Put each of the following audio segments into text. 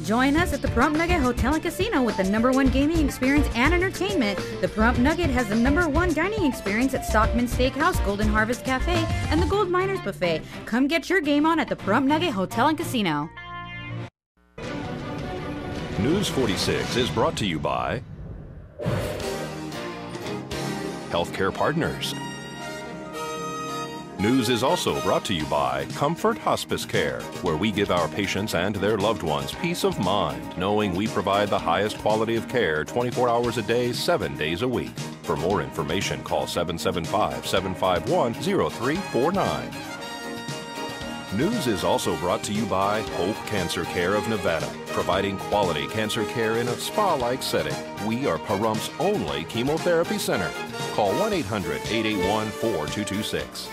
Join us at the Pahrump Nugget Hotel and Casino with the #1 gaming experience and entertainment. The Pahrump Nugget has the #1 dining experience at Stockman Steakhouse, Golden Harvest Cafe, and the Gold Miners Buffet. Come get your game on at the Pahrump Nugget Hotel and Casino. News 46 is brought to you by Healthcare Partners. News is also brought to you by Comfort Hospice Care, where we give our patients and their loved ones peace of mind, knowing we provide the highest quality of care 24 hours a day, 7 days a week. For more information, call 775-751-0349. News is also brought to you by Hope Cancer Care of Nevada, providing quality cancer care in a spa-like setting. We are Pahrump's only chemotherapy center. Call 1-800-881-4226.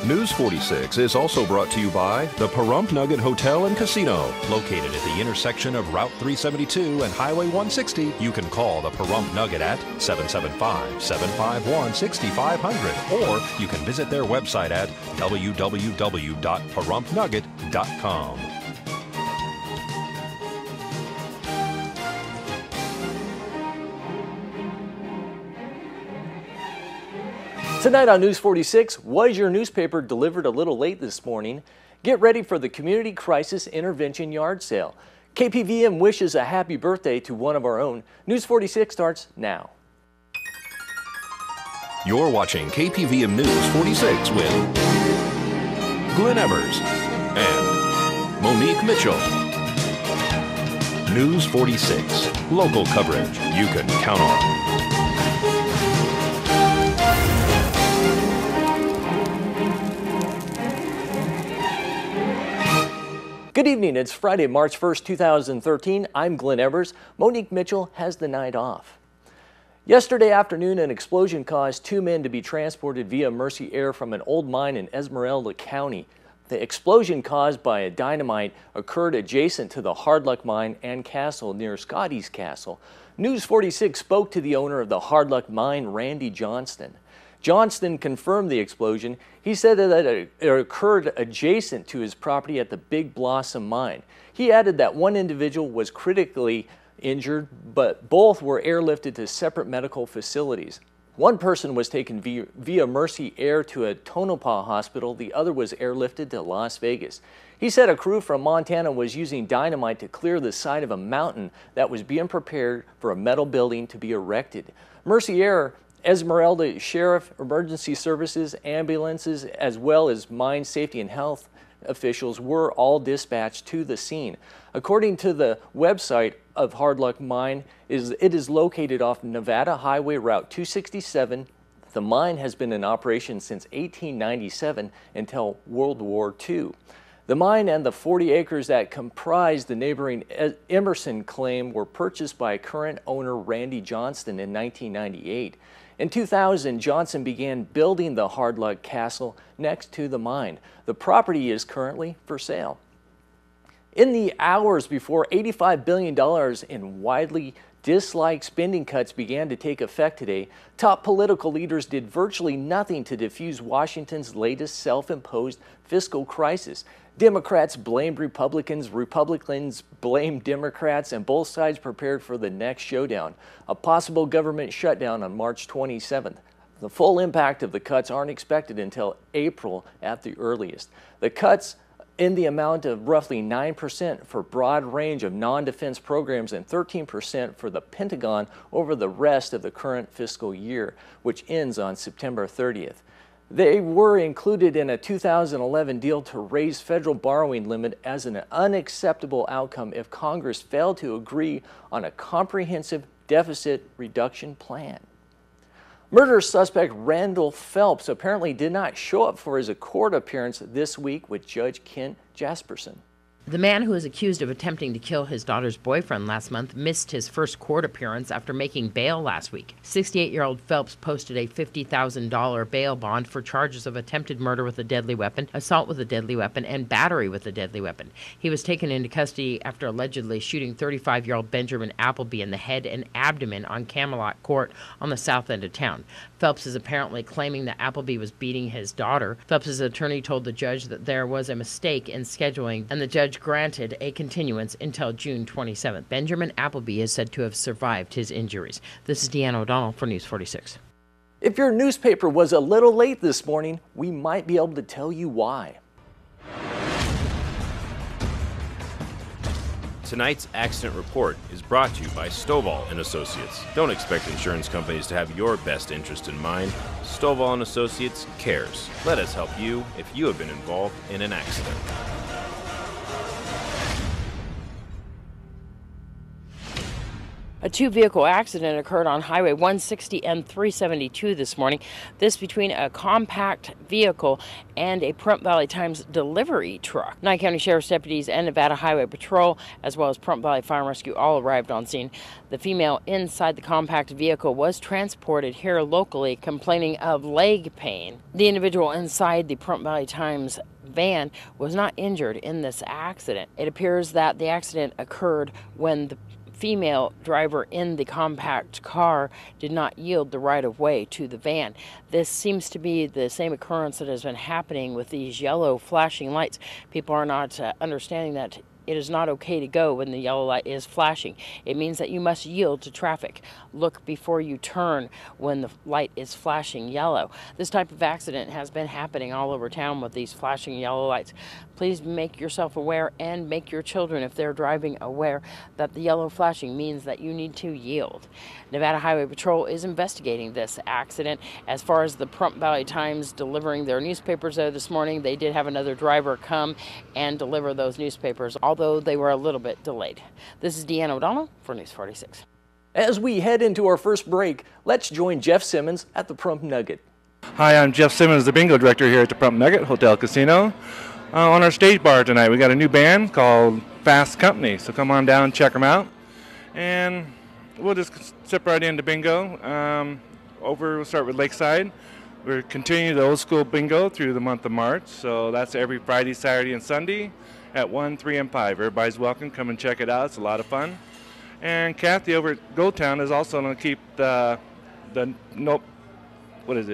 News 46 is also brought to you by the Pahrump Nugget Hotel and Casino. Located at the intersection of Route 372 and Highway 160, you can call the Pahrump Nugget at 775-751-6500, or you can visit their website at www.pahrumpnugget.com. Tonight on News 46, was your newspaper delivered a little late this morning? Get ready for the Community Crisis Intervention Yard Sale. KPVM wishes a happy birthday to one of our own. News 46 starts now. You're watching KPVM News 46 with Glenn Evers and Monique Mitchell. News 46, local coverage you can count on. Good evening. It's Friday, March 1st, 2013. I'm Glenn Evers. Monique Mitchell has the night off. Yesterday afternoon, an explosion caused 2 men to be transported via Mercy Air from an old mine in Esmeralda County. The explosion caused by a dynamite occurred adjacent to the Hard Luck Mine and Castle near Scotty's Castle. News 46 spoke to the owner of the Hard Luck Mine, Randy Johnston. Johnston confirmed the explosion. He said that it occurred adjacent to his property at the Big Blossom Mine. He added that one individual was critically injured, but both were airlifted to separate medical facilities. One person was taken via Mercy Air to a Tonopah hospital. The other was airlifted to Las Vegas. He said a crew from Montana was using dynamite to clear the side of a mountain that was being prepared for a metal building to be erected. Mercy Air, Esmeralda Sheriff, Emergency Services, ambulances, as well as mine safety and health officials were all dispatched to the scene. According to the website of Hard Luck Mine, it is located off Nevada Highway Route 267. The mine has been in operation since 1897 until World War II. The mine and the 40 acres that comprise the neighboring Emerson claim were purchased by current owner Randy Johnston in 1998. In 2000, Johnson began building the Hard Luck Castle next to the mine. The property is currently for sale. In the hours before $85 billion in widely disliked spending cuts began to take effect today, top political leaders did virtually nothing to defuse Washington's latest self-imposed fiscal crisis. Democrats blamed Republicans, Republicans blamed Democrats, and both sides prepared for the next showdown, a possible government shutdown on March 27th. The full impact of the cuts aren't expected until April at the earliest. The cuts in the amount of roughly 9% for broad range of non-defense programs and 13% for the Pentagon over the rest of the current fiscal year, which ends on September 30th. They were included in a 2011 deal to raise federal borrowing limit as an unacceptable outcome if Congress failed to agree on a comprehensive deficit reduction plan. Murder suspect Randall Phelps apparently did not show up for his court appearance this week with Judge Kent Jasperson. The man who is accused of attempting to kill his daughter's boyfriend last month missed his first court appearance after making bail last week. 68-year-old Phelps posted a $50,000 bail bond for charges of attempted murder with a deadly weapon, assault with a deadly weapon, and battery with a deadly weapon. He was taken into custody after allegedly shooting 35-year-old Benjamin Appleby in the head and abdomen on Camelot Court on the south end of town. Phelps is apparently claiming that Appleby was beating his daughter. Phelps' attorney told the judge that there was a mistake in scheduling, and the judge judge granted a continuance until June 27th. Benjamin Appleby is said to have survived his injuries. This is Deanna O'Donnell for News 46. If your newspaper was a little late this morning, we might be able to tell you why. Tonight's accident report is brought to you by Stovall & Associates. Don't expect insurance companies to have your best interest in mind. Stovall & Associates cares. Let us help you if you have been involved in an accident. A two-vehicle accident occurred on Highway 160 and 372 this morning. This between a compact vehicle and a Pahrump Valley Times delivery truck. Nye County Sheriff's deputies and Nevada Highway Patrol, as well as Pahrump Valley Fire and Rescue, all arrived on scene. The female inside the compact vehicle was transported here locally, complaining of leg pain. The individual inside the Pahrump Valley Times van was not injured in this accident. It appears that the accident occurred when the female driver in the compact car did not yield the right-of-way to the van. This seems to be the same occurrence that has been happening with these yellow flashing lights. People are not understanding that it is not okay to go when the yellow light is flashing. It means that you must yield to traffic. Look before you turn when the light is flashing yellow. This type of accident has been happening all over town with these flashing yellow lights. Please make yourself aware and make your children, if they're driving, aware that the yellow flashing means that you need to yield. Nevada Highway Patrol is investigating this accident. As far as the Pahrump Valley Times delivering their newspapers there this morning, they did have another driver come and deliver those newspapers, although they were a little bit delayed. This is Deanna O'Donnell for News 46. As we head into our first break, let's join Jeff Simmons at the Pahrump Nugget. Hi, I'm Jeff Simmons, the bingo director here at the Pahrump Nugget Hotel Casino. On our stage bar tonight, we got a new band called Fast Company, so come on down and check them out. And we'll just step right into bingo. We'll start with Lakeside. We're continuing the old school bingo through the month of March, so that's every Friday, Saturday, and Sunday at 1, 3, and 5. Everybody's welcome. Come and check it out. It's a lot of fun. And Kathy over at Gold Town is also going to keep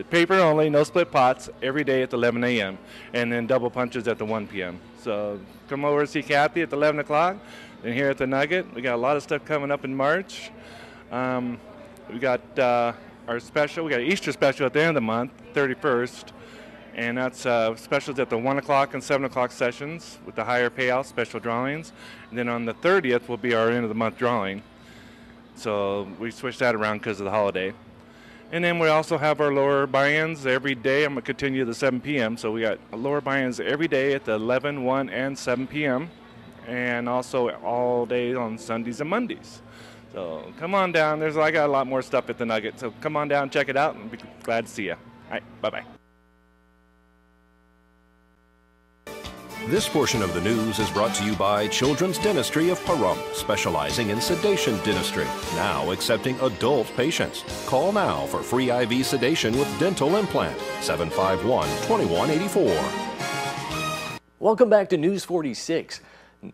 paper only, no split pots every day at 11 a.m. and then double punches at the 1 p.m. So come over and see Kathy at 11 o'clock. And here at the Nugget, we got a lot of stuff coming up in March. We got our special. We got an Easter special at the end of the month, 31st. And that's specials at the 1 o'clock and 7 o'clock sessions with the higher payout special drawings. And then on the 30th will be our end of the month drawing. So we switched that around because of the holiday. And then we also have our lower buy-ins every day. I'm going to continue to 7 p.m. So we got lower buy-ins every day at the 11, 1, and 7 p.m. And also all day on Sundays and Mondays. So come on down. I got a lot more stuff at the Nugget. So come on down, check it out, and be glad to see you. All right, bye-bye. This portion of the news is brought to you by Children's Dentistry of Pahrump, specializing in sedation dentistry, now accepting adult patients. Call now for free IV sedation with dental implant, 751-2184. Welcome back to News 46.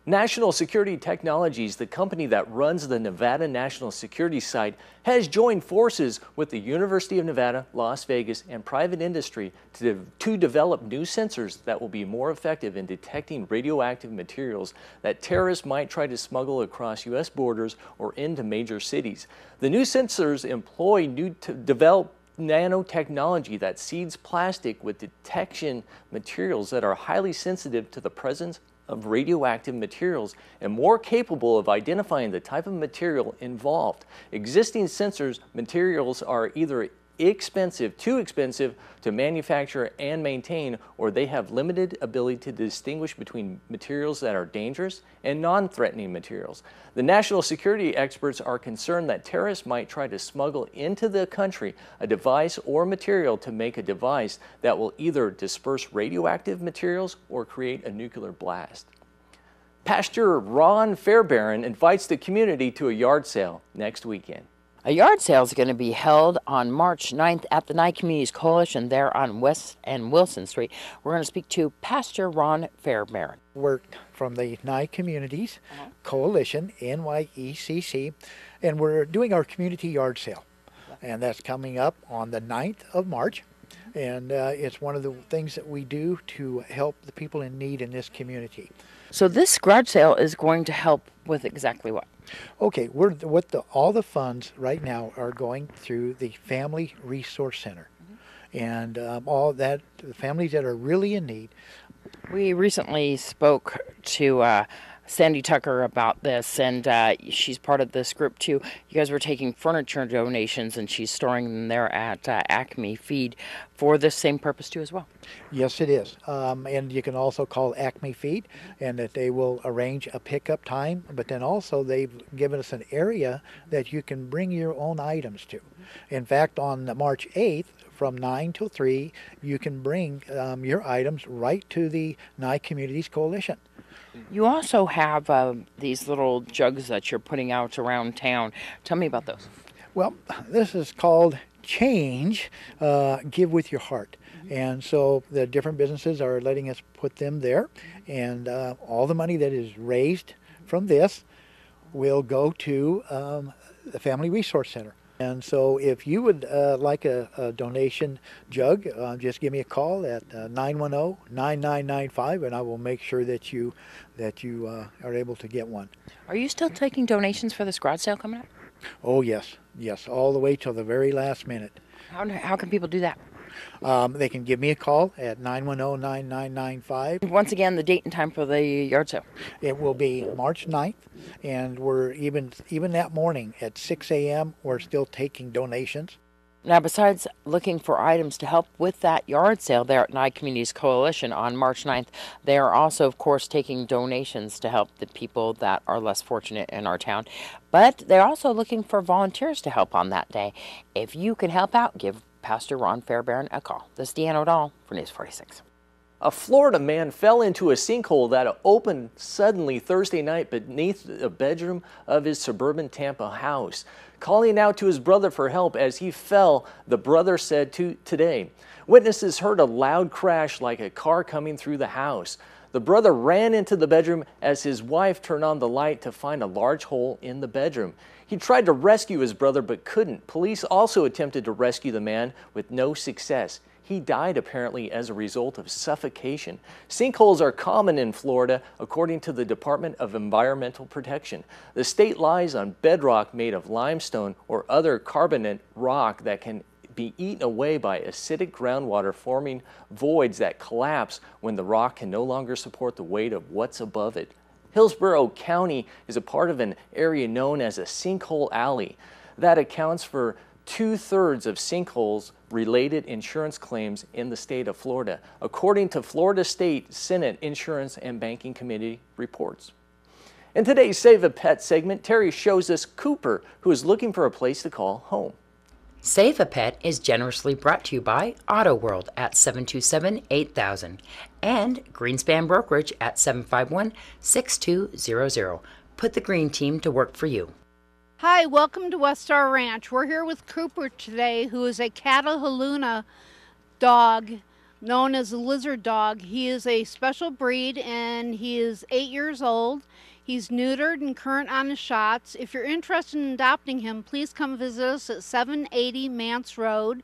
National Security Technologies, the company that runs the Nevada National Security Site, has joined forces with the University of Nevada, Las Vegas, and private industry to develop new sensors that will be more effective in detecting radioactive materials that terrorists might try to smuggle across U.S. borders or into major cities. The new sensors employ developed nanotechnology that seeds plastic with detection materials that are highly sensitive to the presence of radioactive materials and more capable of identifying the type of material involved. Existing sensors materials are either too expensive to manufacture and maintain, or they have limited ability to distinguish between materials that are dangerous and non-threatening materials. The national security experts are concerned that terrorists might try to smuggle into the country a device or material to make a device that will either disperse radioactive materials or create a nuclear blast. Pastor Ron Fairbairn invites the community to a yard sale next weekend. A yard sale is going to be held on March 9th at the Nye Communities Coalition there on West and Wilson Street. We're going to speak to Pastor Ron Fairbairn. We're from the Nye Communities Coalition, NYECC, and we're doing our community yard sale. And that's coming up on the 9th of March. And it's one of the things that we do to help the people in need in this community. So this garage sale is going to help with exactly what? Okay, all the funds right now are going through the Family Resource Center, and all that the families that are really in need. We recently spoke to Sandy Tucker about this, and she's part of this group too. You guys were taking furniture donations, and she's storing them there at Acme Feed for this same purpose too as well. Yes, it is. And you can also call Acme Feed, and that they will arrange a pickup time. But then also they've given us an area that you can bring your own items to. In fact, on March 8th, from 9 till 3, you can bring your items right to the Nye Communities Coalition. You also have these little jugs that you're putting out around town. Tell me about those. Well, this is called Change, Give with Your Heart. And so the different businesses are letting us put them there. And all the money that is raised from this will go to the Family Resource Center. And so if you would like a donation jug, just give me a call at 910-9995, and I will make sure that you are able to get one. Are you still taking donations for this garage sale coming up? Oh, yes, all the way till the very last minute. How can people do that? They can give me a call at 910-9995. Once again, the date and time for the yard sale. It will be March 9th, and we're even that morning at 6 a.m. we're still taking donations. Now, besides looking for items to help with that yard sale there at Nye Communities Coalition on March 9th, they are also, of course, taking donations to help the people that are less fortunate in our town. But they're also looking for volunteers to help on that day. If you can help out, give Pastor Ron Fairbairn a call. This is Deanne O'Donnell for News 46. A Florida man fell into a sinkhole that opened suddenly Thursday night beneath the bedroom of his suburban Tampa house. Calling out to his brother for help as he fell, the brother said today. Witnesses heard a loud crash like a car coming through the house. The brother ran into the bedroom as his wife turned on the light to find a large hole in the bedroom. He tried to rescue his brother but couldn't. Police also attempted to rescue the man with no success. He died apparently as a result of suffocation. Sinkholes are common in Florida, according to the Department of Environmental Protection. The state lies on bedrock made of limestone or other carbonate rock that can be eaten away by acidic groundwater, forming voids that collapse when the rock can no longer support the weight of what's above it. Hillsborough County is a part of an area known as a sinkhole alley. That accounts for 2/3 of sinkholes-related insurance claims in the state of Florida, according to Florida State Senate Insurance and Banking Committee reports. In today's Save a Pet segment, Terry shows us Cooper, who is looking for a place to call home. Save a Pet is generously brought to you by Auto World at 727-8000 and Greenspan Brokerage at 751-6200. Put the green team to work for you. Hi, welcome to West Star Ranch. We're here with Cooper today, who is a Catalina dog known as a lizard dog. He is a special breed and he is 8 years old. He's neutered and current on his shots. If you're interested in adopting him, please come visit us at 780 Mance Road,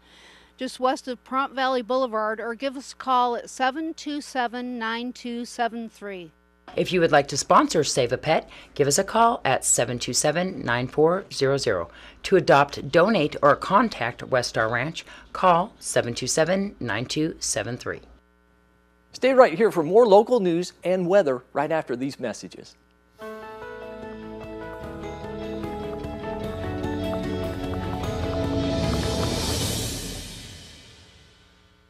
just west of Pahrump Valley Boulevard, or give us a call at 727-9273. If you would like to sponsor Save a Pet, give us a call at 727-9400. To adopt, donate, or contact West Star Ranch, call 727-9273. Stay right here for more local news and weather right after these messages.